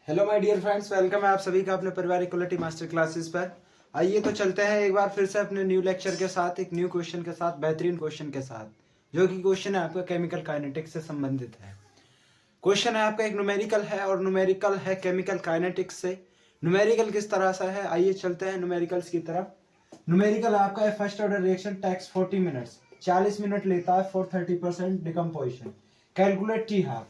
Hello my dear friends, welcome है आप सभी का अपने परिवार इक्वलिटी मास्टर क्लासेस पर। आइए तो चलते हैं एक बार फिर से अपने न्यू लेक्चर के साथ, एक न्यू क्वेश्चन के साथ, बेहतरीन क्वेश्चन के साथ, जो कि क्वेश्चन है आपका केमिकल काइनेटिक्स से संबंधित है। क्वेश्चन है आपका एक न्यूमेरिकल है और न्यूमेरिकल है केमिकल काइनेटिक्स से। न्यूमेरिकल किस तरह से है, आइए चलते हैं न्यूमेरिकल्स की तरफ। न्यूमेरिकल आपका है first order reaction takes 40 minutes, 40 minute लेता है for 30% decomposition. Calculate T half.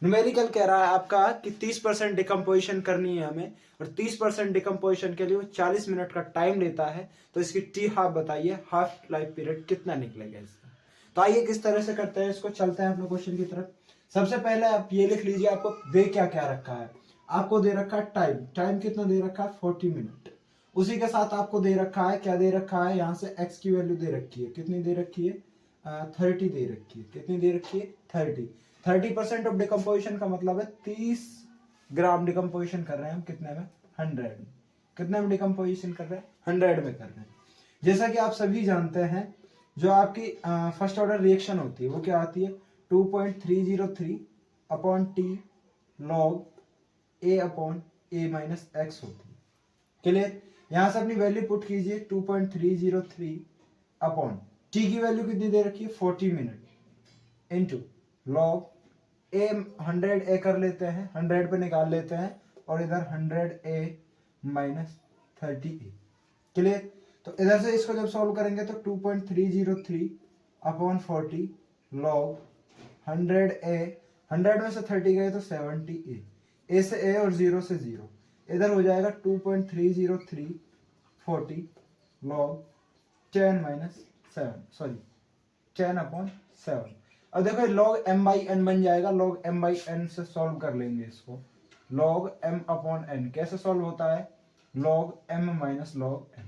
Numerical कह रहा है आपका कि 30% डिकम्पोजिशन करनी है हमें, और 30% डिकम्पोजिशन के लिए वो 40 मिनट का टाइम लेता है। तो इसकी टी हाफ बताइए, हाफ लाइफ पीरियड कितना निकलेगा इसका। तो आइए किस तरह से करते हैं इसको, चलते हैं अपने क्वेश्चन की तरफ। सबसे पहले आप ये लिख लीजिए, आपको दे क्या क्या रखा है। आपको दे रखा है टाइम, टाइम कितना दे रखा है 40 मिनट। उसी के साथ आपको दे रखा है, क्या दे रखा है, यहाँ से x की वैल्यू दे रखी है, कितनी दे रखी है 30 दे रखी है। कितनी दे रखी है 30% ऑफ डिकम्पोजिशन का मतलब है 30 ग्राम डिकम्पोजिशन कर रहे हैं हम, कितने में 100 में। कितने में डिकम्पोजिशन कर रहे हैं 100 में कर रहे हैं। जैसा कि आप सभी जानते हैं, जो आपकी फर्स्ट ऑर्डर रिएक्शन होती है वो क्या आती है 2.303 अपॉन टी लॉग ए अपॉन ए माइनस एक्स होती है। क्लियर। यहां से अपनी वैल्यू पुट कीजिए 2.303 अपॉन टी की वैल्यू कितनी दे रखी है 40 मिनट इनटू लॉग ए 100 ए कर लेते हैं, 100 पे निकाल लेते हैं, और इधर 100 ए माइनस 30 ए। क्लियर। तो इधर से इसको जब सॉल्व करेंगे तो 2.303 अपॉन 40 लॉग 100 ए, 100 में से 30 गए तो 70 ए से ए और 0 से 0, इधर हो जाएगा 2.303 40 लॉग 10 माइनस 7, सॉरी 10 अपॉन 7। अब देखो लॉग m बाई एन बन जाएगा, लॉग m बाई एन से सॉल्व कर लेंगे इसको। लॉग m अपॉन n कैसे सॉल्व होता है, log m minus log n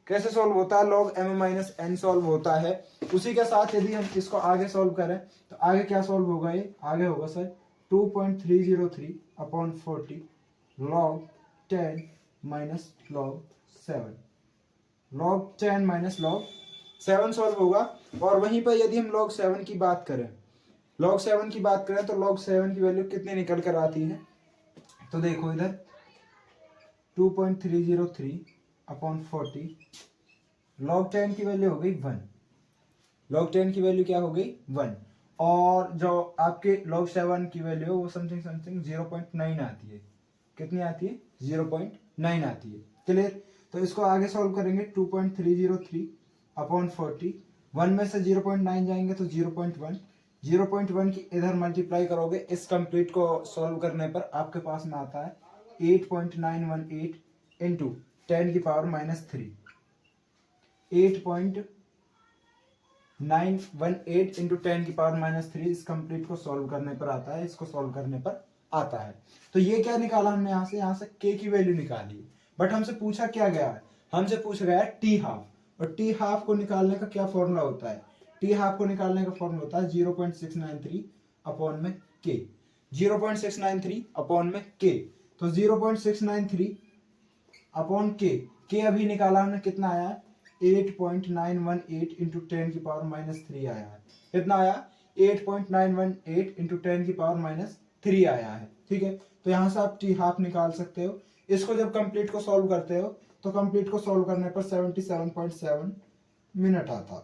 कैसे सॉल्व होता है, log m minus n solve होता है। उसी के साथ यदि हम इसको आगे सॉल्व करें तो आगे क्या सॉल्व होगा, ये आगे होगा sir 2.303 upon 40 log 10 minus log 7, log 10 minus log 7 solve होगा। और वहीं पर यदि हम log 7 की बात करें, log 7 की बात करें तो log 7 की वैल्यू कितनी निकल कर आती है, तो देखो इधर 2.303 अपॉन 40 log 10 की वैल्यू हो गई 1, log 10 की वैल्यू क्या हो गई 1, और जो आपके log 7 की वैल्यू वो समथिंग समथिंग 0.9 आती है। कितनी आती है 0.9 आती है। क्लियर। तो इसको आगे सॉल्व करेंगे 2.303 अपॉन 40, 1 में से 0.9 जाएंगे तो 0.1, 0.1 की इधर मल्टीप्लाई करोगे, इस कंप्लीट को सॉल्व करने पर आपके पास में आता है 8.918 इंटू 10 की पावर माइनस 3, 8.918 इंटू 10 की पावर माइनस 3। इस कंप्लीट को सॉल्व करने पर आता है, इसको सॉल्व करने पर आता है। तो ये क्या निकाला हमने, यहाँ से k की वैल्यू निकाली। बट हमसे पूछा क्या गया है, हमसे पूछा गया है टी हाफ, और टी हाफ को निकालने का क्या फॉर्मूला होता है, टी हाफ को निकालने का फॉर्मूला होता है 0.693 अपॉन में k, 0.693 अपॉन में k। तो 0.693 अपॉन k अभी निकाला हमने, कितना आया 8.918 इंटू 10 की पावर माइनस 3 आया है। कितना आया 8.918 इंटू 10 की पावर माइनस 3 आया है। ठीक है। तो यहां से आप टी हाफ निकाल सकते हो। इसको जब कंप्लीट को सॉल्व करते हो तो कंप्लीट को सॉल्व करने पर 77.7 मिनट आता।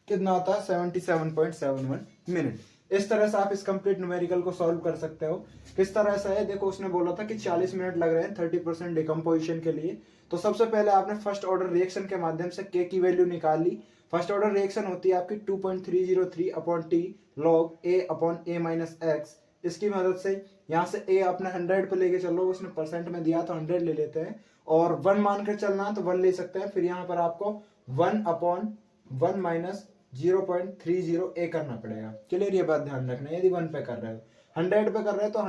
कितना आता है 77.71 मिनट। इस तरह से आप इस कंप्लीट न्यूमेरिकल को सॉल्व कर सकते हो। किस तरह से है, देखो उसने बोला था कि 40 मिनट लग रहे हैं 30% डिकम्पोजिशन के लिए। तो सबसे पहले आपने फर्स्ट ऑर्डर रिएक्शन के माध्यम से k की वैल्यू निकाल ली। फर्स्ट ऑर्डर रिएक्शन होती है आपकी 2.303 upon T log a upon a minus x. इसकी मदद से यहाँ से a अपने 100 पे लेके चलो, उसने परसेंट में दिया तो 100 ले लेते हैं, और 1 मानकर चलना है तो 1 ले सकते हैं। फिर यहाँ पर आपको 1 अपॉन 1 माइनस 0.30 ए करना पड़ेगा। क्लियर। ये बात ध्यान रखना, यदि 1 पे कर रहे हो, 100 पे कर रहे हो तो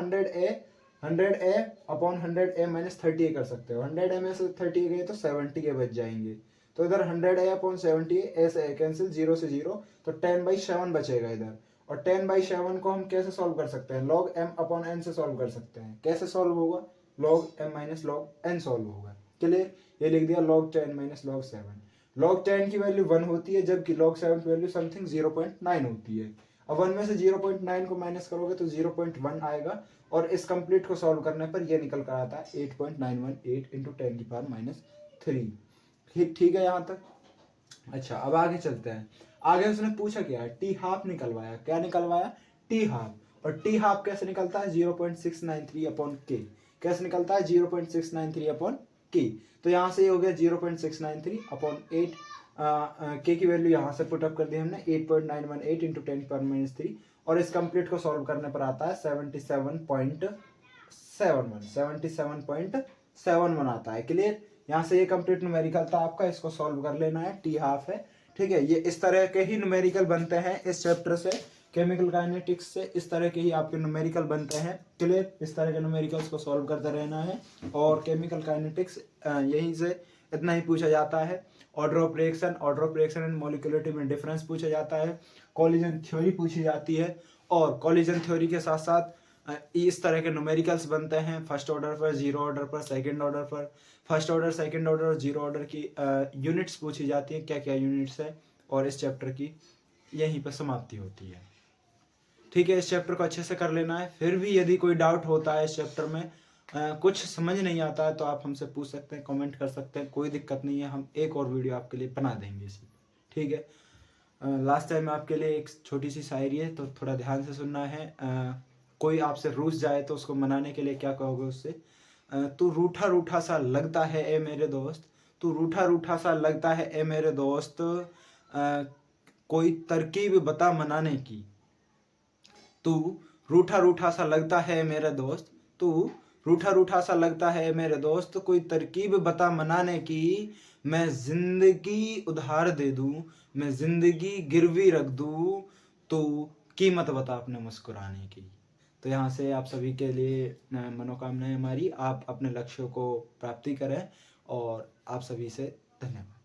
100 ए अपॉन 100 ए माइनस 30 ए कर सकते हो। 100 ए में से 30 गए तो 70 ए बच जाएंगे। तो इधर 100 ए अपॉन 70 ए से ए कैंसिल, 0 से 0, तो 10/7 बचेगा इधर। और 10/7 को हम कैसे सॉल्व कर सकते हैं, log m अपॉन n से सॉल्व कर सकते हैं। कैसे सॉल्व होगा, log m minus log n solve होगा। क्लियर। ये लिख दिया log 10 माइनस log 7। log 10 की वैल्यू 1 होती है, जबकि log 7 की वैल्यू समथिंग 0.9 होती है। अब 1 में से 0.9 को माइनस करोगे तो 0.1 आएगा, और इस कंप्लीट को सॉल्व करने पर ये निकल कर आता है 8.918 इंटू 10⁻³ ठीक है यहाँ तक। अच्छा अब आगे चलते हैं। आगे उसने पूछा क्या, टी हाफ निकलवाया। क्या निकलवाया, टी हाफ। और टी हाफ कैसे निकलता है, 0.693 अपॉन के। कैसे निकलता है, 0.693 अपॉन के। तो यहाँ से ये हो गया 0.693 अपॉन 8, के की वैल्यू यहाँ से पुट अप कर दी हमने 8.918 इंटू 10⁻³ और इस कंप्लीट को सॉल्व करने पर आता है 77.71 आता है। क्लियर। यहाँ से ये कंप्लीट न्यूमेरिकल था आपका, इसको सॉल्व कर लेना है, टी हाफ है। ठीक है, ये इस तरह के ही न्यूमेरिकल बनते हैं इस चैप्टर से, केमिकल काइनेटिक्स से इस तरह के ही आपके न्यूमेरिकल बनते हैं। क्लियर। इस तरह के न्यूमेरिकल्स को सॉल्व करते रहना है और केमिकल काइनेटिक्स यहीं से इतना ही पूछा जाता है। Order of reaction and molecularity में डिफरेंस पूछा जाता है। कॉलिजन थ्योरी पूछी जाती है और कॉलिजन थ्योरी के साथ साथ इस तरह के न्यूमेरिकल्स बनते हैं फर्स्ट ऑर्डर पर, जीरो ऑर्डर पर, सेकंड ऑर्डर पर। फर्स्ट ऑर्डर, सेकंड ऑर्डर और जीरो ऑर्डर की यूनिट्स पूछी जाती हैं, क्या क्या यूनिट्स है, और इस चैप्टर की यहीं पर समाप्ति होती है। ठीक है, इस चैप्टर को अच्छे से कर लेना है। फिर भी यदि कोई डाउट होता है इस चैप्टर में, कुछ समझ नहीं आता है, तो आप हमसे पूछ सकते हैं, कमेंट कर सकते हैं, कोई दिक्कत नहीं है। हम एक और वीडियो आपके लिए बना देंगे इसी। ठीक है, लास्ट टाइम आपके लिए एक छोटी सी शायरी है, तो थोड़ा ध्यान से सुनना है। कोई आपसे रूठ जाए तो उसको मनाने के लिए क्या कहोगे उससे, तू रूठा रूठा सा लगता है ए मेरे दोस्त, तू रूठा रूठा सा लगता है ए मेरे दोस्त, कोई तरकीब बता मनाने की। तू रूठा रूठा सा लगता है मेरे दोस्त, तू रूठा रूठा सा लगता है मेरे दोस्त, कोई तरकीब बता मनाने की। मैं जिंदगी उधार दे दूं, मैं जिंदगी गिरवी रख दूं, तो कीमत बता अपने मुस्कुराने की। तो यहाँ से आप सभी के लिए मनोकामनाएं हमारी, आप अपने लक्ष्यों को प्राप्ति करें और आप सभी से धन्यवाद।